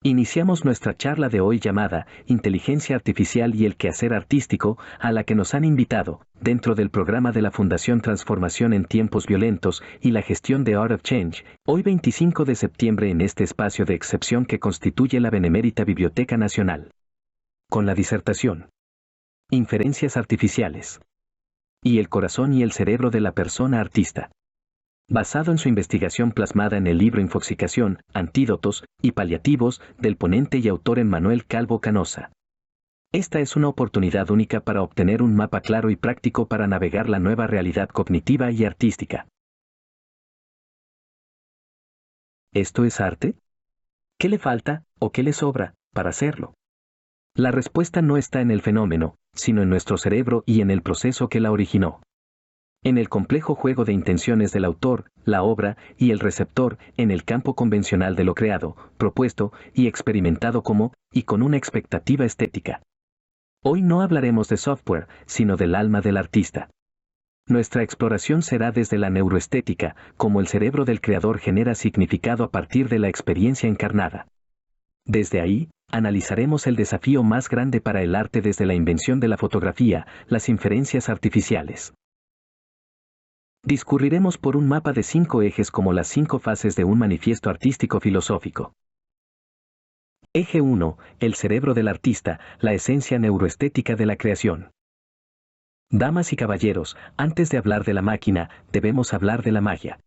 Iniciamos nuestra charla de hoy llamada Inteligencia Artificial y el Quehacer Artístico, a la que nos han invitado, dentro del programa de la Fundación Transformación en Tiempos Violentos y la Gestión de Art of Change, hoy 25 de septiembre en este espacio de excepción que constituye la Benemérita Biblioteca Nacional. Con la disertación Inferencias Artificiales y el corazón y el cerebro de la persona artista. Basado en su investigación plasmada en el libro Infoxicación, Antídotos y Paliativos, del ponente y autor Emmanuel Calvo Canosa. Esta es una oportunidad única para obtener un mapa claro y práctico para navegar la nueva realidad cognitiva y artística. ¿Esto es arte? ¿Qué le falta, o qué le sobra, para hacerlo? La respuesta no está en el fenómeno, sino en nuestro cerebro y en el proceso que la originó. En el complejo juego de intenciones del autor, la obra y el receptor, en el campo convencional de lo creado, propuesto y experimentado como, y con una expectativa estética. Hoy no hablaremos de software, sino del alma del artista. Nuestra exploración será desde la neuroestética, como el cerebro del creador genera significado a partir de la experiencia encarnada. Desde ahí, analizaremos el desafío más grande para el arte desde la invención de la fotografía, las inferencias artificiales. Discurriremos por un mapa de 5 ejes como las 5 fases de un manifiesto artístico-filosófico. Eje 1. El cerebro del artista, la esencia neuroestética de la creación. Damas y caballeros, antes de hablar de la máquina, debemos hablar de la magia.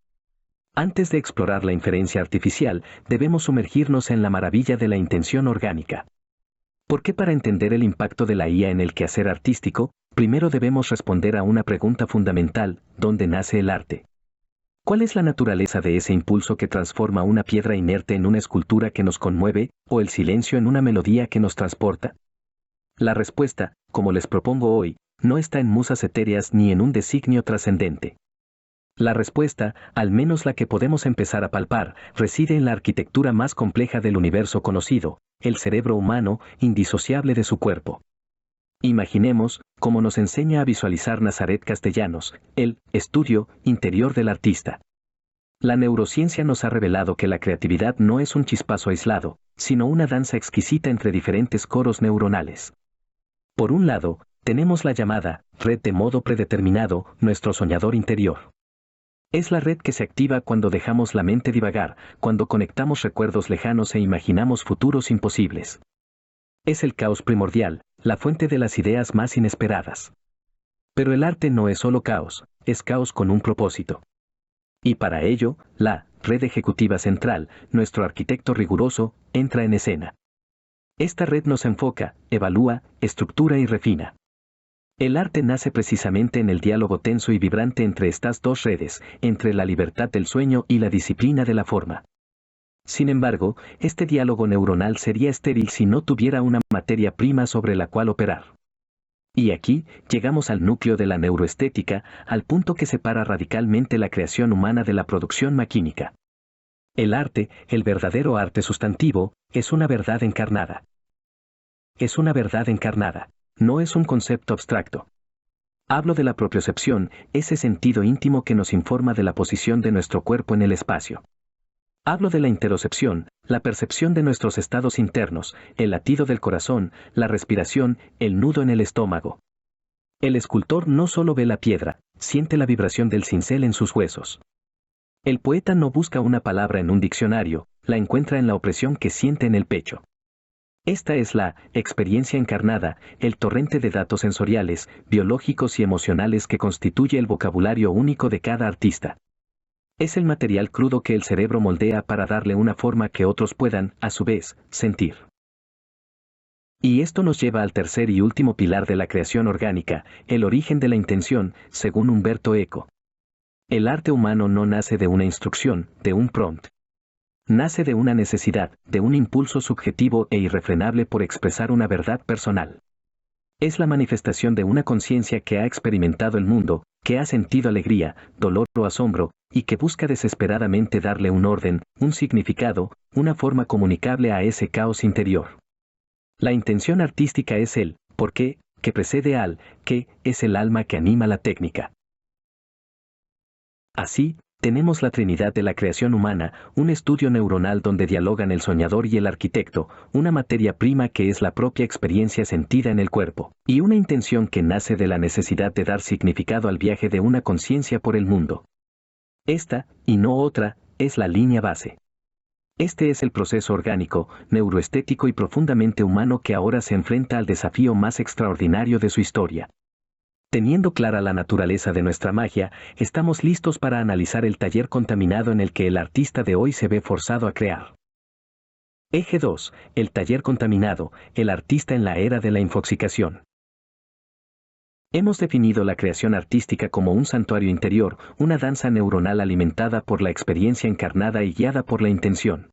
Antes de explorar la inferencia artificial, debemos sumergirnos en la maravilla de la intención orgánica. Porque para entender el impacto de la IA en el quehacer artístico, primero debemos responder a una pregunta fundamental: ¿dónde nace el arte? ¿Cuál es la naturaleza de ese impulso que transforma una piedra inerte en una escultura que nos conmueve, o el silencio en una melodía que nos transporta? La respuesta, como les propongo hoy, no está en musas etéreas ni en un designio trascendente. La respuesta, al menos la que podemos empezar a palpar, reside en la arquitectura más compleja del universo conocido, el cerebro humano, indisociable de su cuerpo. Imaginemos, como nos enseña a visualizar Nazaret Castellanos, el estudio interior del artista. La neurociencia nos ha revelado que la creatividad no es un chispazo aislado, sino una danza exquisita entre diferentes coros neuronales. Por un lado, tenemos la llamada red de modo predeterminado, nuestro soñador interior. Es la red que se activa cuando dejamos la mente divagar, cuando conectamos recuerdos lejanos e imaginamos futuros imposibles. Es el caos primordial, la fuente de las ideas más inesperadas. Pero el arte no es solo caos, es caos con un propósito. Y para ello, la red ejecutiva central, nuestro arquitecto riguroso, entra en escena. Esta red nos enfoca, evalúa, estructura y refina. El arte nace precisamente en el diálogo tenso y vibrante entre estas dos redes, entre la libertad del sueño y la disciplina de la forma. Sin embargo, este diálogo neuronal sería estéril si no tuviera una materia prima sobre la cual operar. Y aquí, llegamos al núcleo de la neuroestética, al punto que separa radicalmente la creación humana de la producción maquínica. El arte, el verdadero arte sustantivo, es una verdad encarnada. Es una verdad encarnada. No es un concepto abstracto. Hablo de la propiocepción, ese sentido íntimo que nos informa de la posición de nuestro cuerpo en el espacio. Hablo de la interocepción, la percepción de nuestros estados internos, el latido del corazón, la respiración, el nudo en el estómago. El escultor no solo ve la piedra, siente la vibración del cincel en sus huesos. El poeta no busca una palabra en un diccionario, la encuentra en la opresión que siente en el pecho. Esta es la experiencia encarnada, el torrente de datos sensoriales, biológicos y emocionales que constituye el vocabulario único de cada artista. Es el material crudo que el cerebro moldea para darle una forma que otros puedan, a su vez, sentir. Y esto nos lleva al tercer y último pilar de la creación orgánica, el origen de la intención, según Humberto Eco. El arte humano no nace de una instrucción, de un prompt. Nace de una necesidad, de un impulso subjetivo e irrefrenable por expresar una verdad personal. Es la manifestación de una conciencia que ha experimentado el mundo, que ha sentido alegría, dolor o asombro, y que busca desesperadamente darle un orden, un significado, una forma comunicable a ese caos interior. La intención artística es el ¿por qué?, que precede al ¿qué?, es el alma que anima la técnica. Así, tenemos la Trinidad de la creación humana, un estudio neuronal donde dialogan el soñador y el arquitecto, una materia prima que es la propia experiencia sentida en el cuerpo, y una intención que nace de la necesidad de dar significado al viaje de una conciencia por el mundo. Esta, y no otra, es la línea base. Este es el proceso orgánico, neuroestético y profundamente humano que ahora se enfrenta al desafío más extraordinario de su historia. Teniendo clara la naturaleza de nuestra magia, estamos listos para analizar el taller contaminado en el que el artista de hoy se ve forzado a crear. Eje 2. El taller contaminado, el artista en la era de la infoxicación. Hemos definido la creación artística como un santuario interior, una danza neuronal alimentada por la experiencia encarnada y guiada por la intención.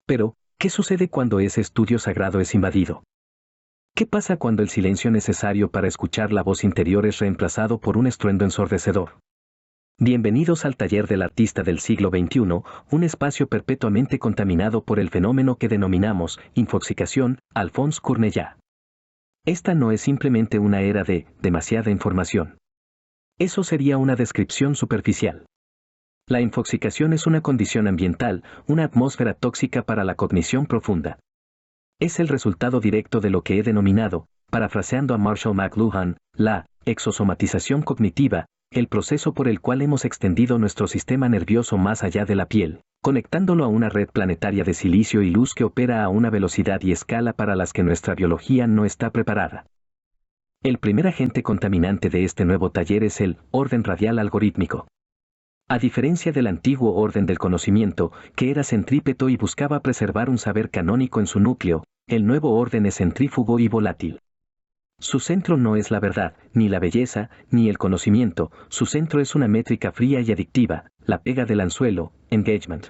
Pero, ¿qué sucede cuando ese estudio sagrado es invadido? ¿Qué pasa cuando el silencio necesario para escuchar la voz interior es reemplazado por un estruendo ensordecedor? Bienvenidos al taller del artista del siglo XXI, un espacio perpetuamente contaminado por el fenómeno que denominamos infoxicación, Alphonse Cournellat. Esta no es simplemente una era de demasiada información. Eso sería una descripción superficial. La infoxicación es una condición ambiental, una atmósfera tóxica para la cognición profunda. Es el resultado directo de lo que he denominado, parafraseando a Marshall McLuhan, la exosomatización cognitiva, el proceso por el cual hemos extendido nuestro sistema nervioso más allá de la piel, conectándolo a una red planetaria de silicio y luz que opera a una velocidad y escala para las que nuestra biología no está preparada. El primer agente contaminante de este nuevo taller es el orden radial algorítmico. A diferencia del antiguo orden del conocimiento, que era centrípeto y buscaba preservar un saber canónico en su núcleo, el nuevo orden es centrífugo y volátil. Su centro no es la verdad, ni la belleza, ni el conocimiento, su centro es una métrica fría y adictiva, la pega del anzuelo, engagement.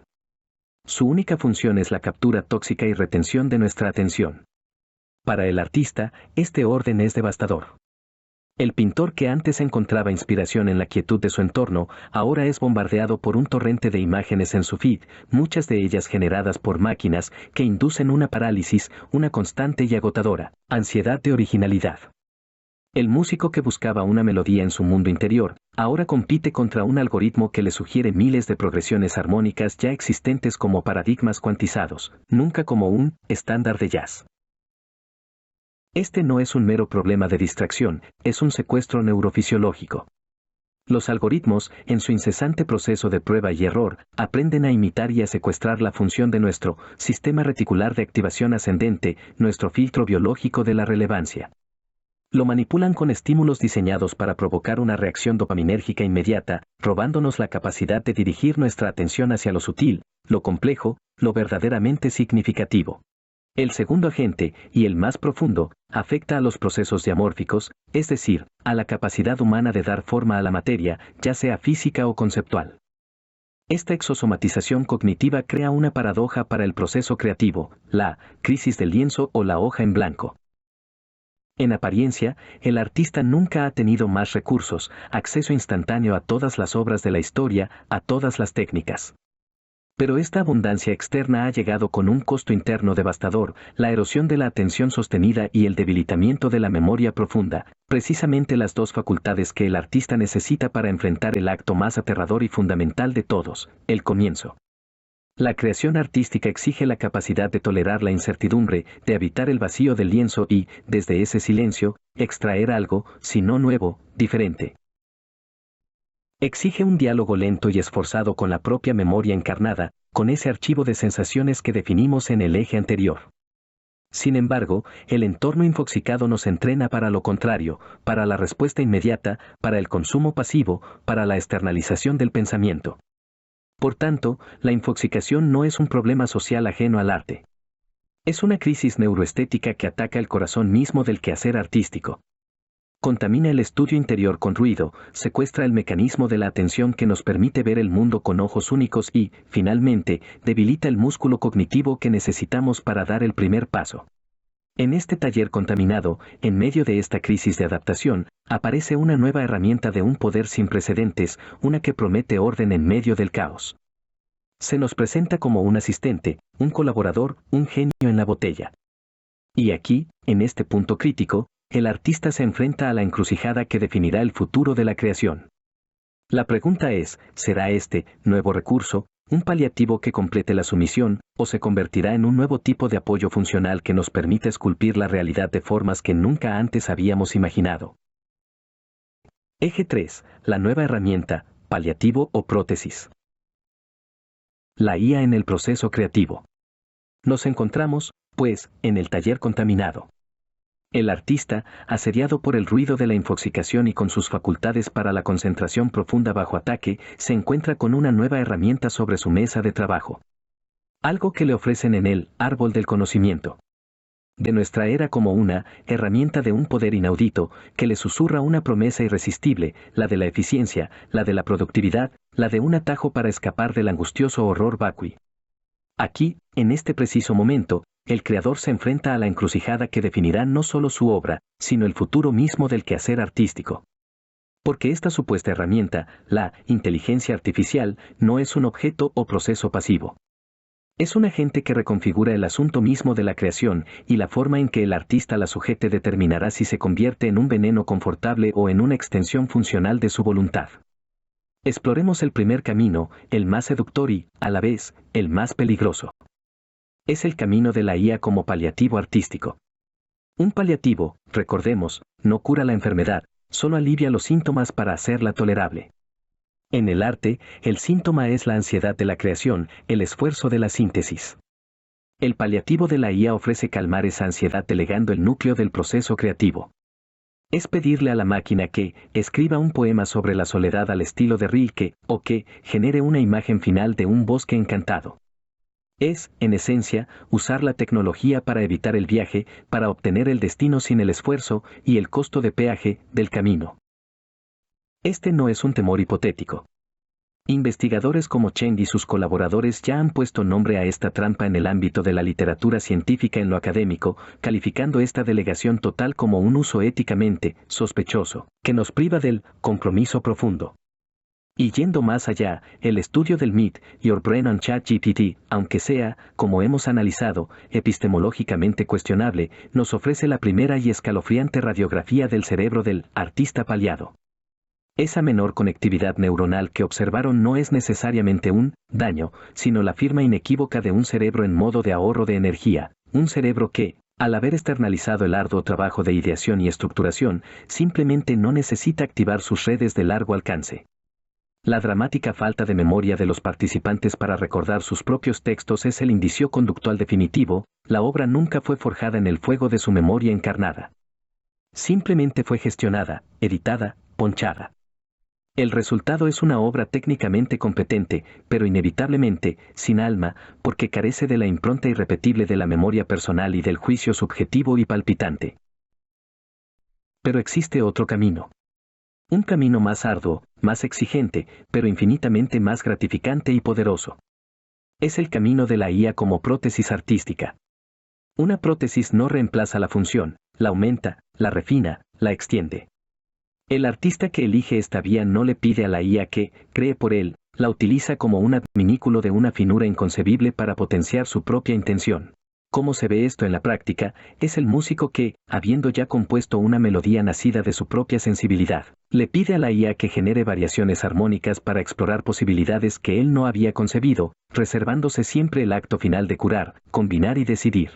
Su única función es la captura tóxica y retención de nuestra atención. Para el artista, este orden es devastador. El pintor que antes encontraba inspiración en la quietud de su entorno, ahora es bombardeado por un torrente de imágenes en su feed, muchas de ellas generadas por máquinas que inducen una parálisis, una constante y agotadora ansiedad de originalidad. El músico que buscaba una melodía en su mundo interior, ahora compite contra un algoritmo que le sugiere miles de progresiones armónicas ya existentes como paradigmas cuantizados, nunca como un estándar de jazz. Este no es un mero problema de distracción, es un secuestro neurofisiológico. Los algoritmos, en su incesante proceso de prueba y error, aprenden a imitar y a secuestrar la función de nuestro sistema reticular de activación ascendente, nuestro filtro biológico de la relevancia. Lo manipulan con estímulos diseñados para provocar una reacción dopaminérgica inmediata, robándonos la capacidad de dirigir nuestra atención hacia lo sutil, lo complejo, lo verdaderamente significativo. El segundo agente, y el más profundo, afecta a los procesos diamórficos, es decir, a la capacidad humana de dar forma a la materia, ya sea física o conceptual. Esta exosomatización cognitiva crea una paradoja para el proceso creativo, la crisis del lienzo o la hoja en blanco. En apariencia, el artista nunca ha tenido más recursos, acceso instantáneo a todas las obras de la historia, a todas las técnicas. Pero esta abundancia externa ha llegado con un costo interno devastador, la erosión de la atención sostenida y el debilitamiento de la memoria profunda, precisamente las dos facultades que el artista necesita para enfrentar el acto más aterrador y fundamental de todos, el comienzo. La creación artística exige la capacidad de tolerar la incertidumbre, de habitar el vacío del lienzo y, desde ese silencio, extraer algo, si no nuevo, diferente. Exige un diálogo lento y esforzado con la propia memoria encarnada, con ese archivo de sensaciones que definimos en el eje anterior. Sin embargo, el entorno infoxicado nos entrena para lo contrario, para la respuesta inmediata, para el consumo pasivo, para la externalización del pensamiento. Por tanto, la infoxicación no es un problema social ajeno al arte. Es una crisis neuroestética que ataca el corazón mismo del quehacer artístico. Contamina el estudio interior con ruido, secuestra el mecanismo de la atención que nos permite ver el mundo con ojos únicos y, finalmente, debilita el músculo cognitivo que necesitamos para dar el primer paso. En este taller contaminado, en medio de esta crisis de adaptación, aparece una nueva herramienta de un poder sin precedentes, una que promete orden en medio del caos. Se nos presenta como un asistente, un colaborador, un genio en la botella. Y aquí, en este punto crítico, el artista se enfrenta a la encrucijada que definirá el futuro de la creación. La pregunta es, ¿será este nuevo recurso un paliativo que complete la sumisión, o se convertirá en un nuevo tipo de apoyo funcional que nos permita esculpir la realidad de formas que nunca antes habíamos imaginado? Eje 3. La nueva herramienta, paliativo o prótesis. La IA en el proceso creativo. Nos encontramos, pues, en el taller contaminado. El artista, asediado por el ruido de la infoxicación y con sus facultades para la concentración profunda bajo ataque, se encuentra con una nueva herramienta sobre su mesa de trabajo. Algo que le ofrecen en el árbol del conocimiento de nuestra era como una herramienta de un poder inaudito que le susurra una promesa irresistible, la de la eficiencia, la de la productividad, la de un atajo para escapar del angustioso horror vacui. Aquí, en este preciso momento, el creador se enfrenta a la encrucijada que definirá no solo su obra, sino el futuro mismo del quehacer artístico. Porque esta supuesta herramienta, la inteligencia artificial, no es un objeto o proceso pasivo. Es un agente que reconfigura el asunto mismo de la creación, y la forma en que el artista la sujete determinará si se convierte en un veneno confortable o en una extensión funcional de su voluntad. Exploremos el primer camino, el más seductor y, a la vez, el más peligroso. Es el camino de la IA como paliativo artístico. Un paliativo, recordemos, no cura la enfermedad, solo alivia los síntomas para hacerla tolerable. En el arte, el síntoma es la ansiedad de la creación, el esfuerzo de la síntesis. El paliativo de la IA ofrece calmar esa ansiedad delegando el núcleo del proceso creativo. Es pedirle a la máquina que escriba un poema sobre la soledad al estilo de Rilke, o que genere una imagen final de un bosque encantado. Es, en esencia, usar la tecnología para evitar el viaje, para obtener el destino sin el esfuerzo y el costo de peaje del camino. Este no es un temor hipotético. Investigadores como Cheng y sus colaboradores ya han puesto nombre a esta trampa en el ámbito de la literatura científica en lo académico, calificando esta delegación total como un uso éticamente sospechoso, que nos priva del compromiso profundo. Y yendo más allá, el estudio del Meet Your Brain on ChatGPT, aunque sea, como hemos analizado, epistemológicamente cuestionable, nos ofrece la primera y escalofriante radiografía del cerebro del artista paliado. Esa menor conectividad neuronal que observaron no es necesariamente un daño, sino la firma inequívoca de un cerebro en modo de ahorro de energía, un cerebro que, al haber externalizado el arduo trabajo de ideación y estructuración, simplemente no necesita activar sus redes de largo alcance. La dramática falta de memoria de los participantes para recordar sus propios textos es el indicio conductual definitivo, la obra nunca fue forjada en el fuego de su memoria encarnada. Simplemente fue gestionada, editada, ponchada. El resultado es una obra técnicamente competente, pero inevitablemente, sin alma, porque carece de la impronta irrepetible de la memoria personal y del juicio subjetivo y palpitante. Pero existe otro camino. Un camino más arduo, más exigente, pero infinitamente más gratificante y poderoso. Es el camino de la IA como prótesis artística. Una prótesis no reemplaza la función, la aumenta, la refina, la extiende. El artista que elige esta vía no le pide a la IA que cree por él, la utiliza como un adminículo de una finura inconcebible para potenciar su propia intención. ¿Cómo se ve esto en la práctica? Es el músico que, habiendo ya compuesto una melodía nacida de su propia sensibilidad, le pide a la IA que genere variaciones armónicas para explorar posibilidades que él no había concebido, reservándose siempre el acto final de curar, combinar y decidir.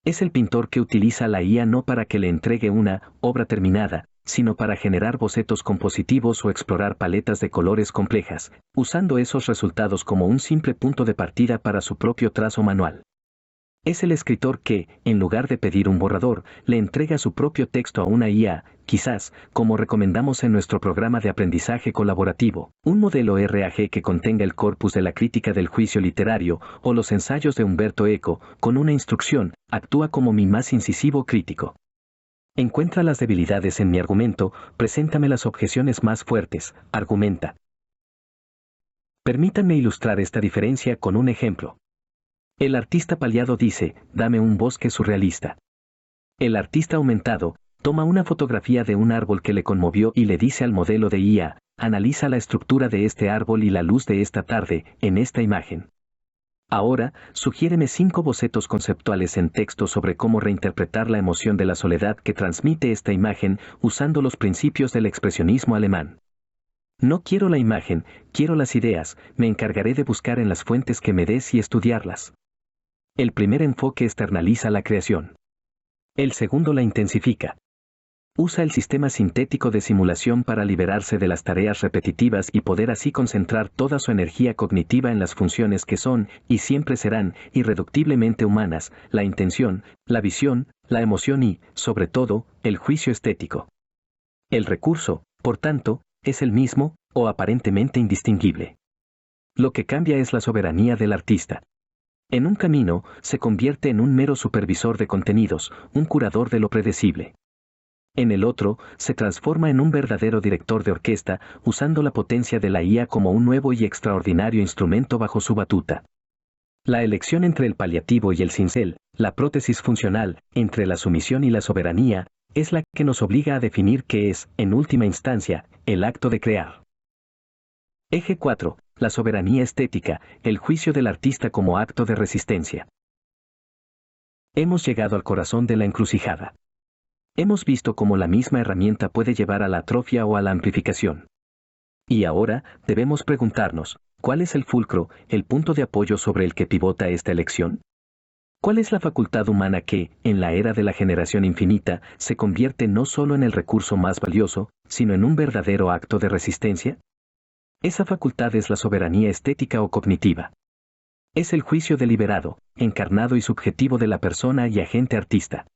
Es el pintor que utiliza a la IA no para que le entregue una obra terminada, sino para generar bocetos compositivos o explorar paletas de colores complejas, usando esos resultados como un simple punto de partida para su propio trazo manual. Es el escritor que, en lugar de pedir un borrador, le entrega su propio texto a una IA, quizás, como recomendamos en nuestro programa de aprendizaje colaborativo, un modelo RAG que contenga el corpus de la crítica del juicio literario o los ensayos de Umberto Eco, con una instrucción, actúa como mi más incisivo crítico. Encuentra las debilidades en mi argumento, preséntame las objeciones más fuertes, argumenta. Permítanme ilustrar esta diferencia con un ejemplo. El artista paliado dice, dame un bosque surrealista. El artista aumentado, toma una fotografía de un árbol que le conmovió y le dice al modelo de IA, analiza la estructura de este árbol y la luz de esta tarde, en esta imagen. Ahora, sugiéreme 5 bocetos conceptuales en texto sobre cómo reinterpretar la emoción de la soledad que transmite esta imagen usando los principios del expresionismo alemán. No quiero la imagen, quiero las ideas, me encargaré de buscar en las fuentes que me des y estudiarlas. El primer enfoque externaliza la creación. El segundo la intensifica. Usa el sistema sintético de simulación para liberarse de las tareas repetitivas y poder así concentrar toda su energía cognitiva en las funciones que son, y siempre serán, irreductiblemente humanas, la intención, la visión, la emoción y, sobre todo, el juicio estético. El recurso, por tanto, es el mismo, o aparentemente indistinguible. Lo que cambia es la soberanía del artista. En un camino, se convierte en un mero supervisor de contenidos, un curador de lo predecible. En el otro, se transforma en un verdadero director de orquesta, usando la potencia de la IA como un nuevo y extraordinario instrumento bajo su batuta. La elección entre el paliativo y el cincel, la prótesis funcional, entre la sumisión y la soberanía, es la que nos obliga a definir qué es, en última instancia, el acto de crear. Eje 4. La soberanía estética, el juicio del artista como acto de resistencia. Hemos llegado al corazón de la encrucijada. Hemos visto cómo la misma herramienta puede llevar a la atrofia o a la amplificación. Y ahora, debemos preguntarnos, ¿cuál es el fulcro, el punto de apoyo sobre el que pivota esta elección? ¿Cuál es la facultad humana que, en la era de la generación infinita, se convierte no solo en el recurso más valioso, sino en un verdadero acto de resistencia? Esa facultad es la soberanía estética o cognitiva. Es el juicio deliberado, encarnado y subjetivo de la persona y agente artista.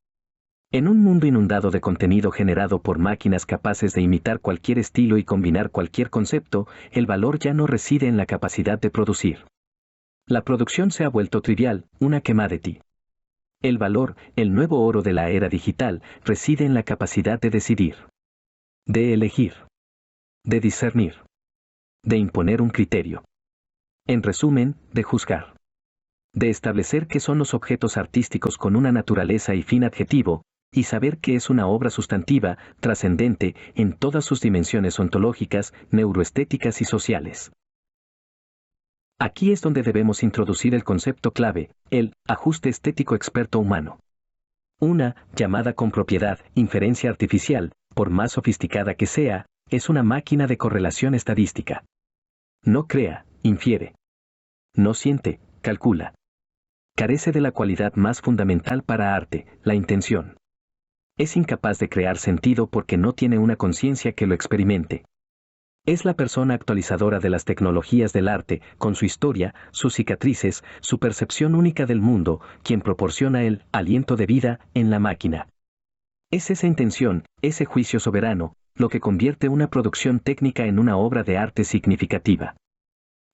En un mundo inundado de contenido generado por máquinas capaces de imitar cualquier estilo y combinar cualquier concepto, el valor ya no reside en la capacidad de producir. La producción se ha vuelto trivial, una commodity. El valor, el nuevo oro de la era digital, reside en la capacidad de decidir. De elegir. De discernir. De imponer un criterio. En resumen, de juzgar. De establecer qué son los objetos artísticos con una naturaleza y fin adjetivo, y saber que es una obra sustantiva, trascendente, en todas sus dimensiones ontológicas, neuroestéticas y sociales. Aquí es donde debemos introducir el concepto clave, el ajuste estético experto humano. Una, llamada con propiedad, inferencia artificial, por más sofisticada que sea, es una máquina de correlación estadística. No crea, infiere. No siente, calcula. Carece de la cualidad más fundamental para arte, la intención. Es incapaz de crear sentido porque no tiene una conciencia que lo experimente. Es la persona actualizadora de las tecnologías del arte, con su historia, sus cicatrices, su percepción única del mundo, quien proporciona el aliento de vida en la máquina. Es esa intención, ese juicio soberano, lo que convierte una producción técnica en una obra de arte significativa.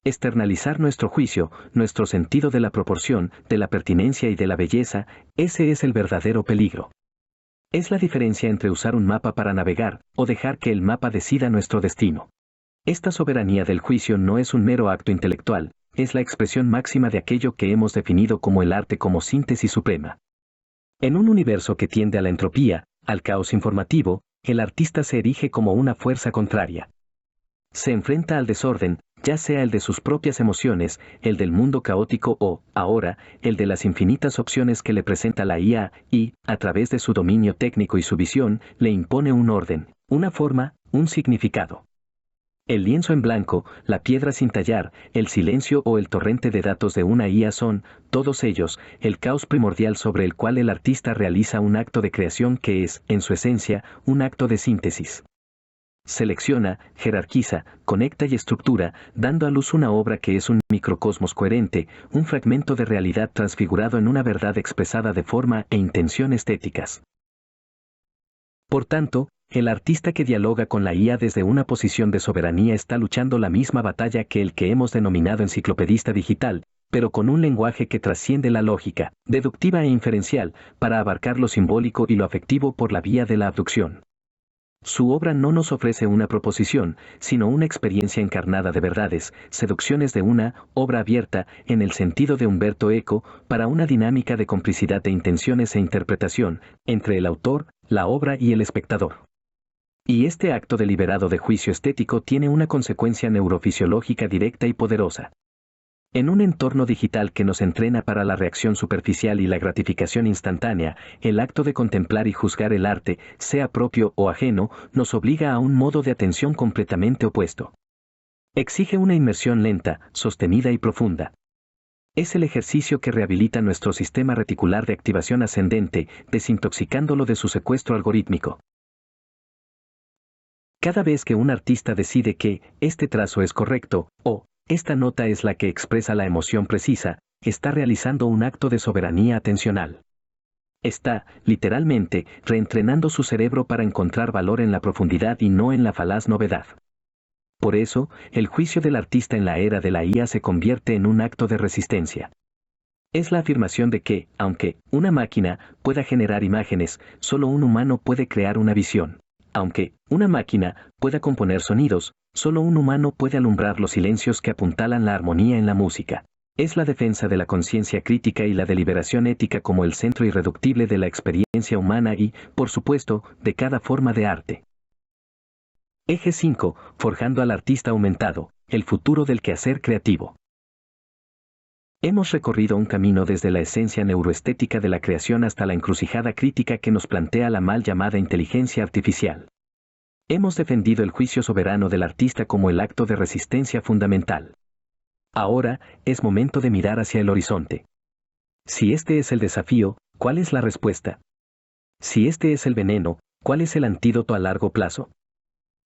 Externalizar nuestro juicio, nuestro sentido de la proporción, de la pertinencia y de la belleza, ese es el verdadero peligro. Es la diferencia entre usar un mapa para navegar, o dejar que el mapa decida nuestro destino. Esta soberanía del juicio no es un mero acto intelectual, es la expresión máxima de aquello que hemos definido como el arte como síntesis suprema. En un universo que tiende a la entropía, al caos informativo, el artista se erige como una fuerza contraria. Se enfrenta al desorden, ya sea el de sus propias emociones, el del mundo caótico o, ahora, el de las infinitas opciones que le presenta la IA, y, a través de su dominio técnico y su visión, le impone un orden, una forma, un significado. El lienzo en blanco, la piedra sin tallar, el silencio o el torrente de datos de una IA son, todos ellos, el caos primordial sobre el cual el artista realiza un acto de creación que es, en su esencia, un acto de síntesis. Selecciona, jerarquiza, conecta y estructura, dando a luz una obra que es un microcosmos coherente, un fragmento de realidad transfigurado en una verdad expresada de forma e intención estéticas. Por tanto, el artista que dialoga con la IA desde una posición de soberanía está luchando la misma batalla que el que hemos denominado enciclopedista digital, pero con un lenguaje que trasciende la lógica, deductiva e inferencial, para abarcar lo simbólico y lo afectivo por la vía de la abducción. Su obra no nos ofrece una proposición, sino una experiencia encarnada de verdades, seducciones de una obra abierta, en el sentido de Umberto Eco, para una dinámica de complicidad de intenciones e interpretación, entre el autor, la obra y el espectador. Y este acto deliberado de juicio estético tiene una consecuencia neurofisiológica directa y poderosa. En un entorno digital que nos entrena para la reacción superficial y la gratificación instantánea, el acto de contemplar y juzgar el arte, sea propio o ajeno, nos obliga a un modo de atención completamente opuesto. Exige una inmersión lenta, sostenida y profunda. Es el ejercicio que rehabilita nuestro sistema reticular de activación ascendente, desintoxicándolo de su secuestro algorítmico. Cada vez que un artista decide que este trazo es correcto, o esta nota es la que expresa la emoción precisa, está realizando un acto de soberanía atencional. Está, literalmente, reentrenando su cerebro para encontrar valor en la profundidad y no en la falaz novedad. Por eso, el juicio del artista en la era de la IA se convierte en un acto de resistencia. Es la afirmación de que, aunque una máquina pueda generar imágenes, solo un humano puede crear una visión. Aunque una máquina pueda componer sonidos, solo un humano puede alumbrar los silencios que apuntalan la armonía en la música. Es la defensa de la conciencia crítica y la deliberación ética como el centro irreductible de la experiencia humana y, por supuesto, de cada forma de arte. Eje 5. Forjando al artista aumentado, el futuro del quehacer creativo. Hemos recorrido un camino desde la esencia neuroestética de la creación hasta la encrucijada crítica que nos plantea la mal llamada inteligencia artificial. Hemos defendido el juicio soberano del artista como el acto de resistencia fundamental. Ahora, es momento de mirar hacia el horizonte. Si este es el desafío, ¿cuál es la respuesta? Si este es el veneno, ¿cuál es el antídoto a largo plazo?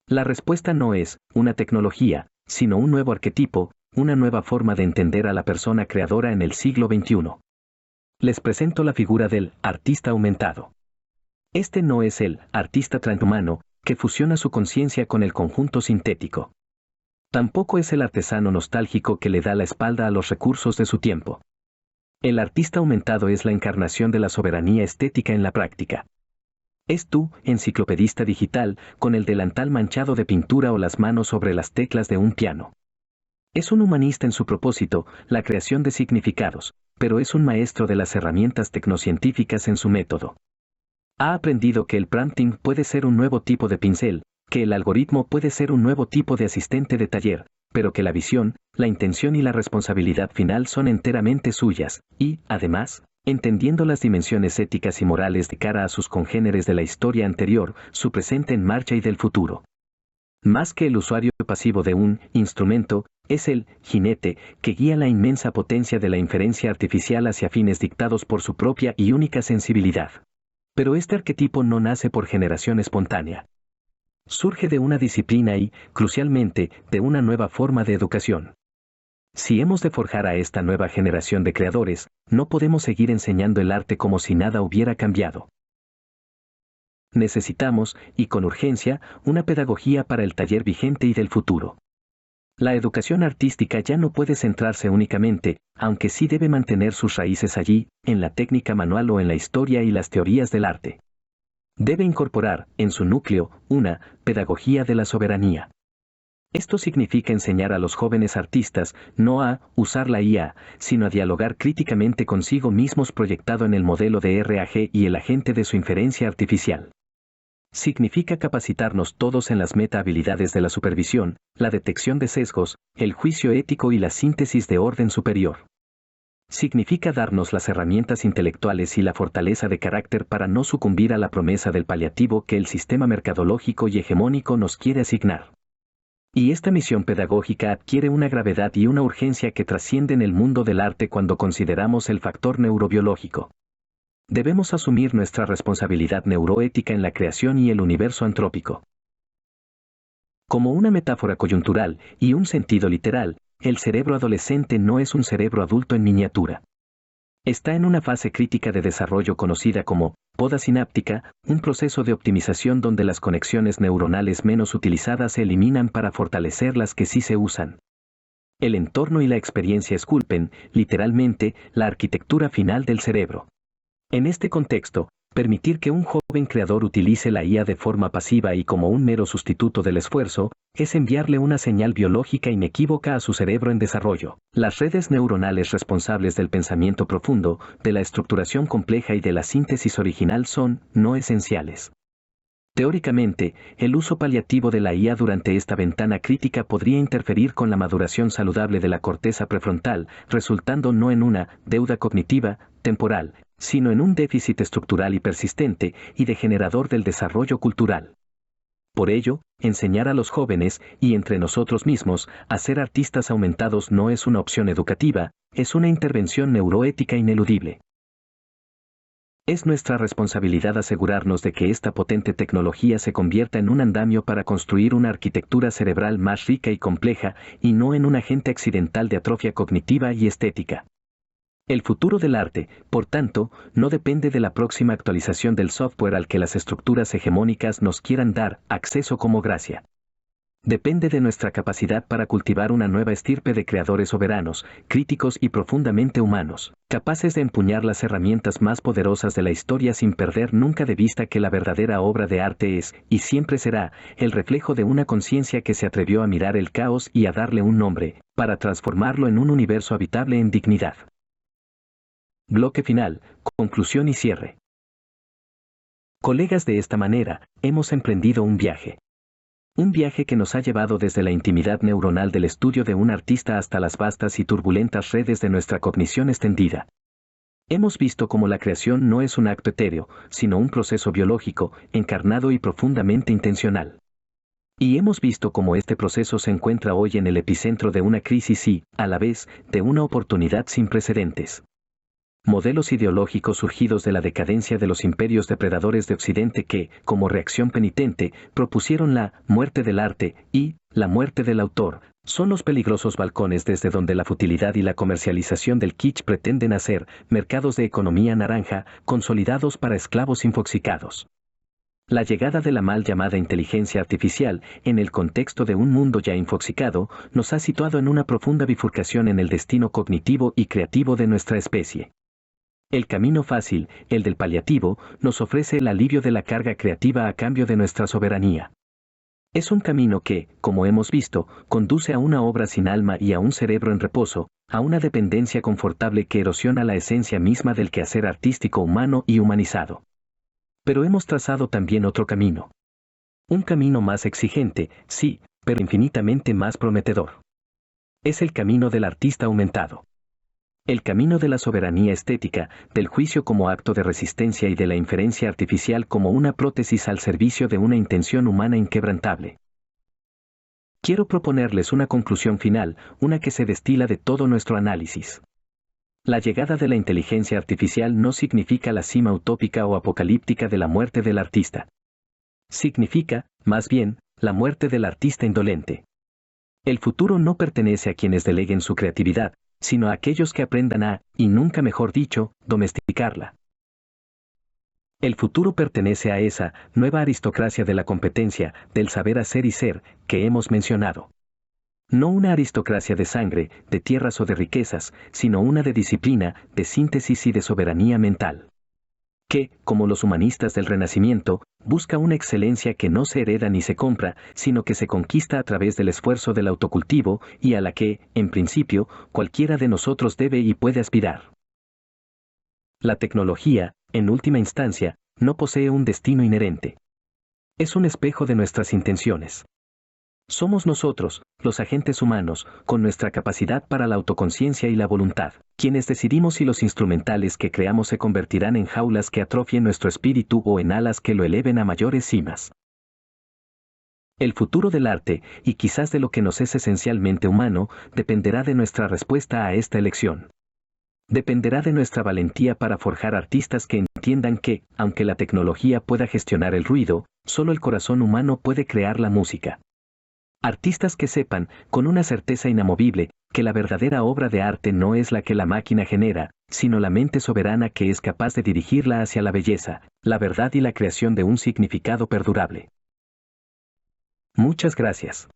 La respuesta no es una tecnología, sino un nuevo arquetipo, una nueva forma de entender a la persona creadora en el siglo XXI. Les presento la figura del artista aumentado. Este no es el artista transhumano, que fusiona su conciencia con el conjunto sintético. Tampoco es el artesano nostálgico que le da la espalda a los recursos de su tiempo. El artista aumentado es la encarnación de la soberanía estética en la práctica. Es tú, enciclopedista digital, con el delantal manchado de pintura o las manos sobre las teclas de un piano. Es un humanista en su propósito, la creación de significados, pero es un maestro de las herramientas tecnocientíficas en su método. Ha aprendido que el prompting puede ser un nuevo tipo de pincel, que el algoritmo puede ser un nuevo tipo de asistente de taller, pero que la visión, la intención y la responsabilidad final son enteramente suyas, y, además, entendiendo las dimensiones éticas y morales de cara a sus congéneres de la historia anterior, su presente en marcha y del futuro. Más que el usuario pasivo de un instrumento, es el jinete que guía la inmensa potencia de la inferencia artificial hacia fines dictados por su propia y única sensibilidad. Pero este arquetipo no nace por generación espontánea. Surge de una disciplina y, crucialmente, de una nueva forma de educación. Si hemos de forjar a esta nueva generación de creadores, no podemos seguir enseñando el arte como si nada hubiera cambiado. Necesitamos, y con urgencia, una pedagogía para el taller vigente y del futuro. La educación artística ya no puede centrarse únicamente, aunque sí debe mantener sus raíces allí, en la técnica manual o en la historia y las teorías del arte. Debe incorporar, en su núcleo, una pedagogía de la soberanía. Esto significa enseñar a los jóvenes artistas no a usar la IA, sino a dialogar críticamente consigo mismos proyectado en el modelo de RAG y el agente de su inferencia artificial. Significa capacitarnos todos en las meta-habilidades de la supervisión, la detección de sesgos, el juicio ético y la síntesis de orden superior. Significa darnos las herramientas intelectuales y la fortaleza de carácter para no sucumbir a la promesa del paliativo que el sistema mercadológico y hegemónico nos quiere asignar. Y esta misión pedagógica adquiere una gravedad y una urgencia que trascienden el mundo del arte cuando consideramos el factor neurobiológico. Debemos asumir nuestra responsabilidad neuroética en la creación y el universo antrópico. Como una metáfora coyuntural y un sentido literal, el cerebro adolescente no es un cerebro adulto en miniatura. Está en una fase crítica de desarrollo conocida como poda sináptica, un proceso de optimización donde las conexiones neuronales menos utilizadas se eliminan para fortalecer las que sí se usan. El entorno y la experiencia esculpen, literalmente, la arquitectura final del cerebro. En este contexto, permitir que un joven creador utilice la IA de forma pasiva y como un mero sustituto del esfuerzo, es enviarle una señal biológica inequívoca a su cerebro en desarrollo. Las redes neuronales responsables del pensamiento profundo, de la estructuración compleja y de la síntesis original son no esenciales. Teóricamente, el uso paliativo de la IA durante esta ventana crítica podría interferir con la maduración saludable de la corteza prefrontal, resultando no en una deuda cognitiva, temporal, sino en un déficit estructural y persistente y degenerador del desarrollo cultural. Por ello, enseñar a los jóvenes, y entre nosotros mismos, a ser artistas aumentados no es una opción educativa, es una intervención neuroética ineludible. Es nuestra responsabilidad asegurarnos de que esta potente tecnología se convierta en un andamio para construir una arquitectura cerebral más rica y compleja, y no en un agente accidental de atrofia cognitiva y estética. El futuro del arte, por tanto, no depende de la próxima actualización del software al que las estructuras hegemónicas nos quieran dar acceso como gracia. Depende de nuestra capacidad para cultivar una nueva estirpe de creadores soberanos, críticos y profundamente humanos, capaces de empuñar las herramientas más poderosas de la historia sin perder nunca de vista que la verdadera obra de arte es, y siempre será, el reflejo de una conciencia que se atrevió a mirar el caos y a darle un nombre, para transformarlo en un universo habitable en dignidad. Bloque final, conclusión y cierre. Colegas, de esta manera, hemos emprendido un viaje. Un viaje que nos ha llevado desde la intimidad neuronal del estudio de un artista hasta las vastas y turbulentas redes de nuestra cognición extendida. Hemos visto cómo la creación no es un acto etéreo, sino un proceso biológico, encarnado y profundamente intencional. Y hemos visto cómo este proceso se encuentra hoy en el epicentro de una crisis y, a la vez, de una oportunidad sin precedentes. Modelos ideológicos surgidos de la decadencia de los imperios depredadores de Occidente que, como reacción penitente, propusieron la muerte del arte y la muerte del autor, son los peligrosos balcones desde donde la futilidad y la comercialización del kitsch pretenden hacer mercados de economía naranja consolidados para esclavos infoxicados. La llegada de la mal llamada inteligencia artificial, en el contexto de un mundo ya infoxicado, nos ha situado en una profunda bifurcación en el destino cognitivo y creativo de nuestra especie. El camino fácil, el del paliativo, nos ofrece el alivio de la carga creativa a cambio de nuestra soberanía. Es un camino que, como hemos visto, conduce a una obra sin alma y a un cerebro en reposo, a una dependencia confortable que erosiona la esencia misma del quehacer artístico humano y humanizado. Pero hemos trazado también otro camino. Un camino más exigente, sí, pero infinitamente más prometedor. Es el camino del artista aumentado. El camino de la soberanía estética, del juicio como acto de resistencia y de la inferencia artificial como una prótesis al servicio de una intención humana inquebrantable. Quiero proponerles una conclusión final, una que se destila de todo nuestro análisis. La llegada de la inteligencia artificial no significa la cima utópica o apocalíptica de la muerte del artista. Significa, más bien, la muerte del artista indolente. El futuro no pertenece a quienes deleguen su creatividad, sino a aquellos que aprendan a, y nunca mejor dicho, domesticarla. El futuro pertenece a esa nueva aristocracia de la competencia, del saber hacer y ser, que hemos mencionado. No una aristocracia de sangre, de tierras o de riquezas, sino una de disciplina, de síntesis y de soberanía mental. Que, como los humanistas del Renacimiento, busca una excelencia que no se hereda ni se compra, sino que se conquista a través del esfuerzo del autocultivo y a la que, en principio, cualquiera de nosotros debe y puede aspirar. La tecnología, en última instancia, no posee un destino inherente. Es un espejo de nuestras intenciones. Somos nosotros, los agentes humanos, con nuestra capacidad para la autoconciencia y la voluntad, quienes decidimos si los instrumentales que creamos se convertirán en jaulas que atrofien nuestro espíritu o en alas que lo eleven a mayores cimas. El futuro del arte, y quizás de lo que nos es esencialmente humano, dependerá de nuestra respuesta a esta elección. Dependerá de nuestra valentía para forjar artistas que entiendan que, aunque la tecnología pueda gestionar el ruido, solo el corazón humano puede crear la música. Artistas que sepan, con una certeza inamovible, que la verdadera obra de arte no es la que la máquina genera, sino la mente soberana que es capaz de dirigirla hacia la belleza, la verdad y la creación de un significado perdurable. Muchas gracias.